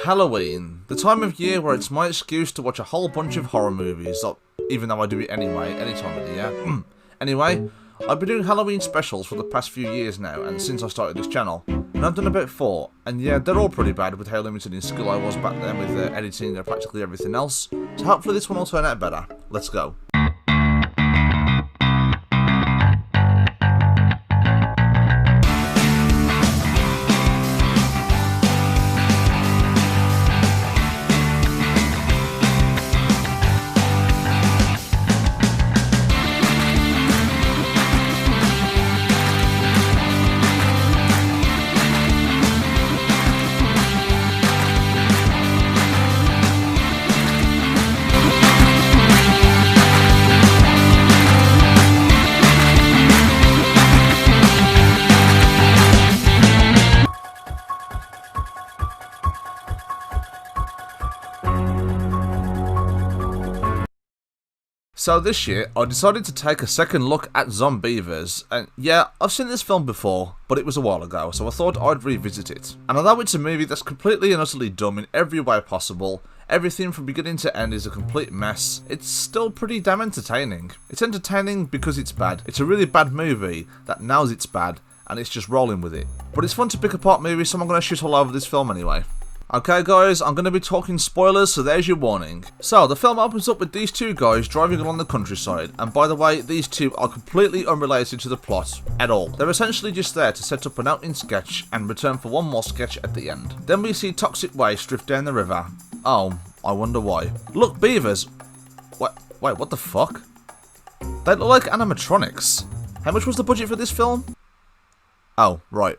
Halloween, the time of year where it's my excuse to watch a whole bunch of horror movies, even though I do it anyway, any time of the year. Anyway, I've been doing Halloween specials for the past few years now, and since I started this channel, and I've done about 4, and yeah, they're all pretty bad with how limited in skill I was back then with editing and practically everything else, so hopefully this one will turn out better. Let's go. So this year, I decided to take a second look at Zombeavers, and yeah, I've seen this film before, but it was a while ago, so I thought I'd revisit it. And although it's a movie that's completely and utterly dumb in every way possible, everything from beginning to end is a complete mess, it's still pretty damn entertaining. It's entertaining because it's bad. It's a really bad movie that knows it's bad, and it's just rolling with it. But it's fun to pick apart movies, so I'm going to shit all over this film anyway. Okay guys, I'm going to be talking spoilers, so there's your warning. So, the film opens up with these two guys driving along the countryside, and by the way, these two are completely unrelated to the plot at all. They're essentially just there to set up an outing sketch and return for one more sketch at the end. Then we see toxic waste drift down the river. Oh, I wonder why. Look, beavers! Wait, what the fuck? They look like animatronics. How much was the budget for this film? Oh, right.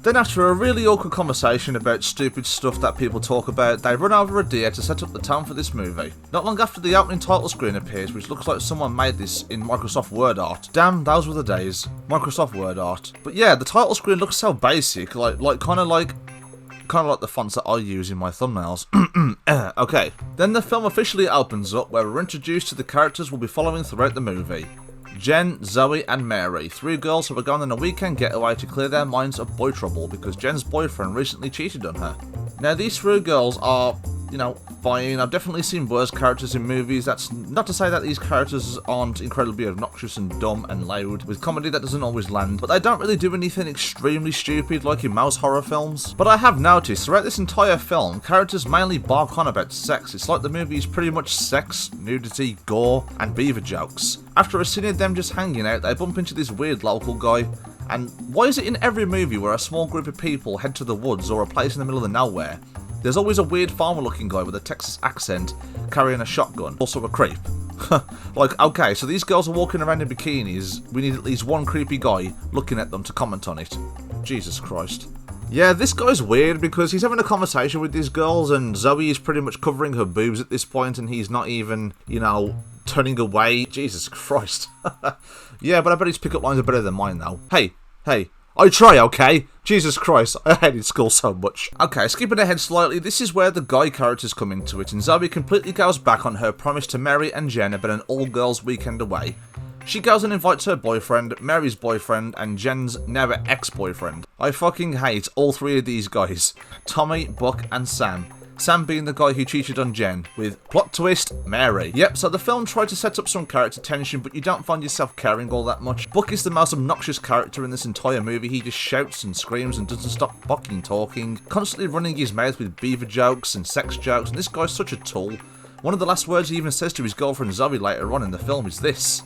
Then after a really awkward conversation about stupid stuff that people talk about, they run over a deer to set up the tone for this movie. Not long after the opening title screen appears, which looks like someone made this in Microsoft Word art. Damn, those were the days. Microsoft Word art. But yeah, the title screen looks so basic, kind of like the fonts that I use in my thumbnails. Okay. Then the film officially opens up, where we're introduced to the characters we'll be following throughout the movie. Jen, Zoe and Mary, 3 girls who are going on a weekend getaway to clear their minds of boy trouble because Jen's boyfriend recently cheated on her. Now these 3 girls are, fine. I've definitely seen worse characters in movies. That's not to say that these characters aren't incredibly obnoxious and dumb and loud, with comedy that doesn't always land, but they don't really do anything extremely stupid like in most horror films. But I have noticed throughout this entire film, characters mainly bark on about sex. It's like the movie is pretty much sex, nudity, gore, and beaver jokes. After a scene of them just hanging out, they bump into this weird local guy. And why is it in every movie where a small group of people head to the woods or a place in the middle of nowhere, there's always a weird farmer looking guy with a Texas accent carrying a shotgun, also a creep? Like, okay, so these girls are walking around in bikinis, we need at least one creepy guy looking at them to comment on it. Jesus Christ. Yeah, this guy's weird because he's having a conversation with these girls and Zoe is pretty much covering her boobs at this point and he's not even, turning away. Jesus Christ. Yeah, but I bet his pickup lines are better than mine though. Hey, I try, okay? Jesus Christ, I hated school so much. Okay, skipping ahead slightly, this is where the guy characters come into it, and Zoe completely goes back on her promise to Mary and Jen about an all-girls weekend away. She goes and invites her boyfriend, Mary's boyfriend, and Jen's now ex-boyfriend. I fucking hate all 3 of these guys. Tommy, Buck, and Sam. Sam being the guy who cheated on Jen, with plot twist, Mary. Yep, so the film tried to set up some character tension, but you don't find yourself caring all that much. Buck is the most obnoxious character in this entire movie. He just shouts and screams and doesn't stop fucking talking, constantly running his mouth with beaver jokes and sex jokes, and this guy's such a tool. One of the last words he even says to his girlfriend Zoe later on in the film is this.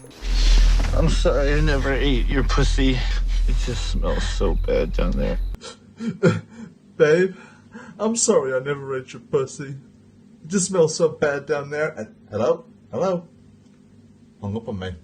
I'm sorry I never ate your pussy. It just smells so bad down there. Babe, I'm sorry I never ate your pussy. It just smells so bad down there. And hello? Hung up on me.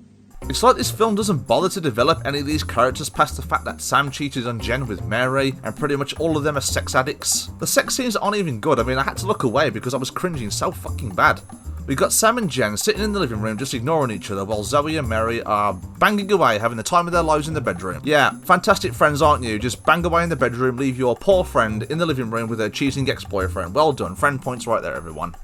It's like this film doesn't bother to develop any of these characters past the fact that Sam cheated on Jen with Mary, and pretty much all of them are sex addicts. The sex scenes aren't even good. I mean, I had to look away because I was cringing so fucking bad. We got Sam and Jen sitting in the living room just ignoring each other while Zoe and Mary are banging away, having the time of their lives in the bedroom. Yeah, fantastic friends, aren't you? Just bang away in the bedroom, leave your poor friend in the living room with her cheating ex-boyfriend. Well done. Friend points right there, everyone.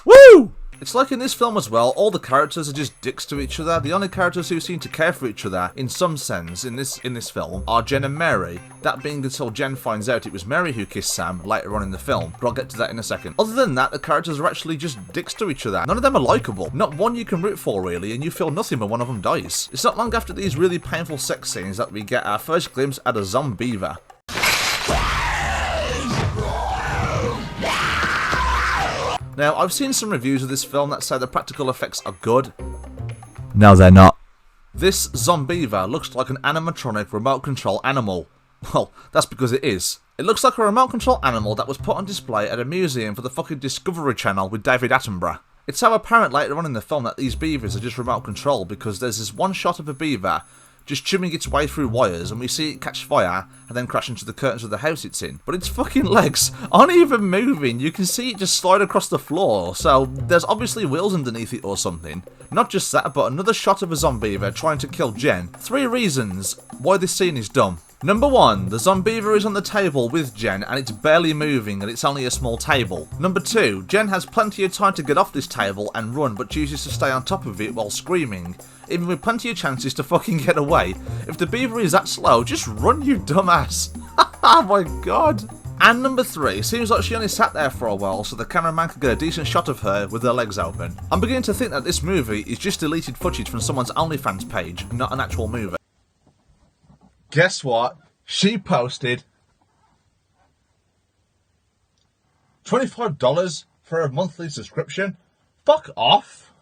Woo! It's like in this film as well, all the characters are just dicks to each other. The only characters who seem to care for each other, in some sense, in this film, are Jen and Mary. That being until Jen finds out it was Mary who kissed Sam later on in the film, but I'll get to that in a second. Other than that, the characters are actually just dicks to each other. None of them are likeable. Not one you can root for, really, and you feel nothing when one of them dies. It's not long after these really painful sex scenes that we get our first glimpse at a Zombeaver. Now, I've seen some reviews of this film that say the practical effects are good. No, they're not. This Zombeaver looks like an animatronic remote control animal. Well, that's because it is. It looks like a remote control animal that was put on display at a museum for the fucking Discovery Channel with David Attenborough. It's so apparent later on in the film that these beavers are just remote control because there's this one shot of a beaver just chewing its way through wires, and we see it catch fire and then crash into the curtains of the house it's in. But its fucking legs aren't even moving. You can see it just slide across the floor, so there's obviously wheels underneath it or something. Not just that, but another shot of a Zombeaver trying to kill Jen. 3 reasons why this scene is dumb. Number 1, the Zombeaver is on the table with Jen and it's barely moving and it's only a small table. Number 2, Jen has plenty of time to get off this table and run but chooses to stay on top of it while screaming, even with plenty of chances to fucking get away. If the beaver is that slow, just run, you dumbass. Oh my god. And number 3, seems like she only sat there for a while so the cameraman could get a decent shot of her with her legs open. I'm beginning to think that this movie is just deleted footage from someone's OnlyFans page, not an actual movie. Guess what? She posted $25 for a monthly subscription? Fuck off!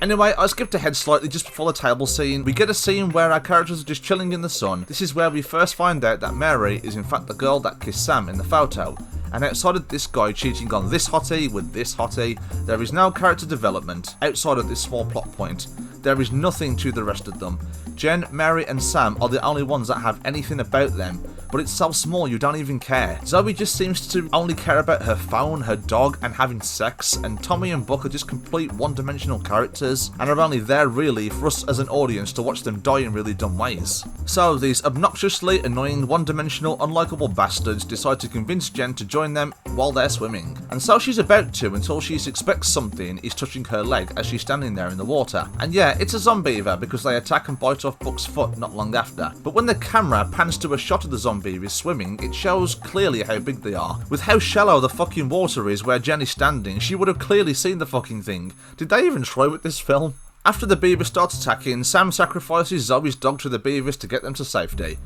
Anyway, I skipped ahead slightly just before the table scene. We get a scene where our characters are just chilling in the sun. This is where we first find out that Mary is in fact the girl that kissed Sam in the photo. And outside of this guy cheating on this hottie with this hottie, there is no character development outside of this small plot point. There is nothing to the rest of them. Jen, Mary and Sam are the only ones that have anything about them, but it's so small you don't even care. Zoe just seems to only care about her phone, her dog and having sex, and Tommy and Buck are just complete one-dimensional characters and are only there really for us as an audience to watch them die in really dumb ways. So these obnoxiously annoying one-dimensional unlikable bastards decide to convince Jen to join them while they're swimming. And so she's about to until she expects something is touching her leg as she's standing there in the water. And yeah, it's a Zombeaver because they attack and bite off Buck's foot not long after. But when the camera pans to a shot of the Zombeavers swimming, it shows clearly how big they are. With how shallow the fucking water is where Jen is standing, she would have clearly seen the fucking thing. Did they even try with this film? After the beaver starts attacking, Sam sacrifices Zoe's dog to the beavers to get them to safety.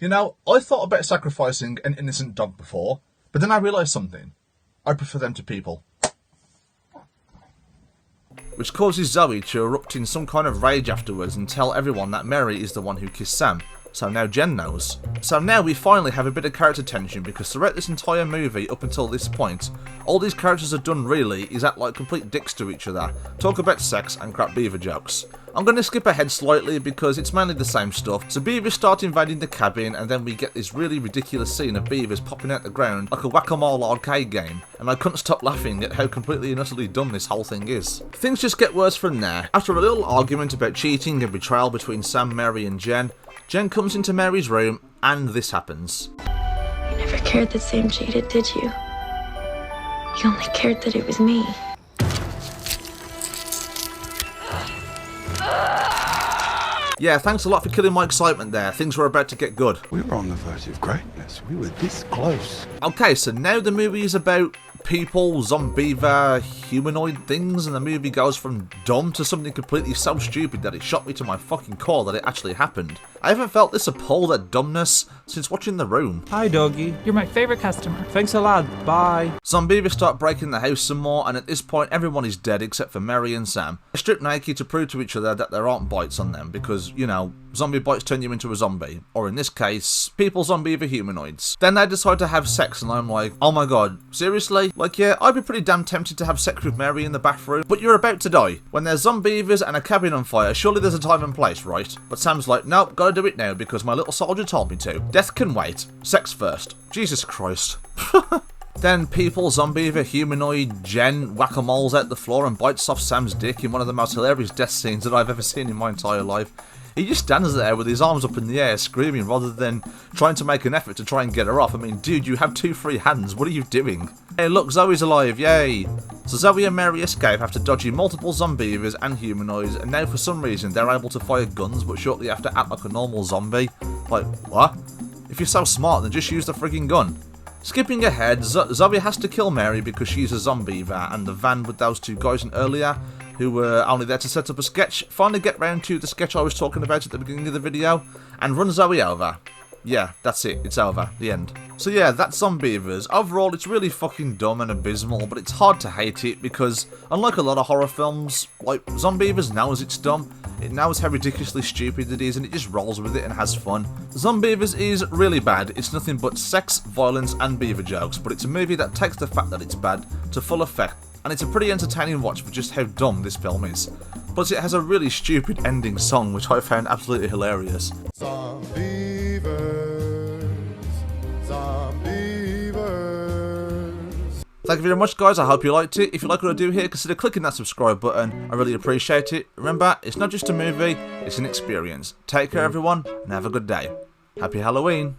You know, I thought about sacrificing an innocent dog before, but then I realised something. I prefer them to people. Which causes Zoe to erupt in some kind of rage afterwards and tell everyone that Mary is the one who kissed Sam. So now Jen knows. So now we finally have a bit of character tension because throughout this entire movie up until this point, all these characters have done really is act like complete dicks to each other, talk about sex and crap beaver jokes. I'm going to skip ahead slightly because it's mainly the same stuff. So beavers start invading the cabin and then we get this really ridiculous scene of beavers popping out the ground like a whack-a-mole arcade game, and I couldn't stop laughing at how completely and utterly dumb this whole thing is. Things just get worse from there. After a little argument about cheating and betrayal between Sam, Mary and Jen comes into Mary's room and this happens. You never cared that Sam cheated, did you? You only cared that it was me. Yeah, thanks a lot for killing my excitement there. Things were about to get good. We were on the verge of greatness. We were this close. Okay, so now the movie is about people, Zombeaver, humanoid things, and the movie goes from dumb to something completely so stupid that it shocked me to my fucking core that it actually happened. I haven't felt this appalled at dumbness since watching The Room. Hi, doggy. You're my favorite customer. Thanks a lot. Bye. Zombeavers start breaking the house some more, and at this point everyone is dead except for Mary and Sam. They strip naked to prove to each other that there aren't bites on them because, you know, zombie bites turn you into a zombie. Or in this case, people Zombeaver humanoids. Then they decide to have sex and I'm like, oh my god, seriously? Like, yeah, I'd be pretty damn tempted to have sex with Mary in the bathroom, but you're about to die. When there's Zombeavers and a cabin on fire, surely there's a time and place, right? But Sam's like, nope, gotta do it now because my little soldier told me to. Death can wait. Sex first. Jesus Christ. Then people, Zombeaver, humanoid, Jen, whack-a-moles out the floor and bites off Sam's dick in one of the most hilarious death scenes that I've ever seen in my entire life. He just stands there with his arms up in the air screaming rather than trying to make an effort to try and get her off. I mean, dude, you have 2 free hands. What are you doing? Hey, look, Zoe's alive. Yay. So Zoe and Mary escape after dodging multiple Zombeavers and humanoids, and now for some reason they're able to fire guns but shortly after act like a normal zombie. Like, what? If you're so smart, then just use the frigging gun. Skipping ahead, Zoe has to kill Mary because she's a Zombeaver, and the van with those 2 guys in earlier, who were only there to set up a sketch, finally get round to the sketch I was talking about at the beginning of the video, and run Zoe over. Yeah, that's it, it's over, the end. So yeah, that's Zombeavers. Overall, it's really fucking dumb and abysmal, but it's hard to hate it because, unlike a lot of horror films, like, Zombeavers knows it's dumb, it knows how ridiculously stupid it is, and it just rolls with it and has fun. Zombeavers is really bad, it's nothing but sex, violence, and beaver jokes, but it's a movie that takes the fact that it's bad to full effect, and it's a pretty entertaining watch for just how dumb this film is. Plus it has a really stupid ending song, which I found absolutely hilarious. Thank you very much, guys. I hope you liked it. If you like what I do here, consider clicking that subscribe button. I really appreciate it. Remember, it's not just a movie, it's an experience. Take care, everyone, and have a good day. Happy Halloween.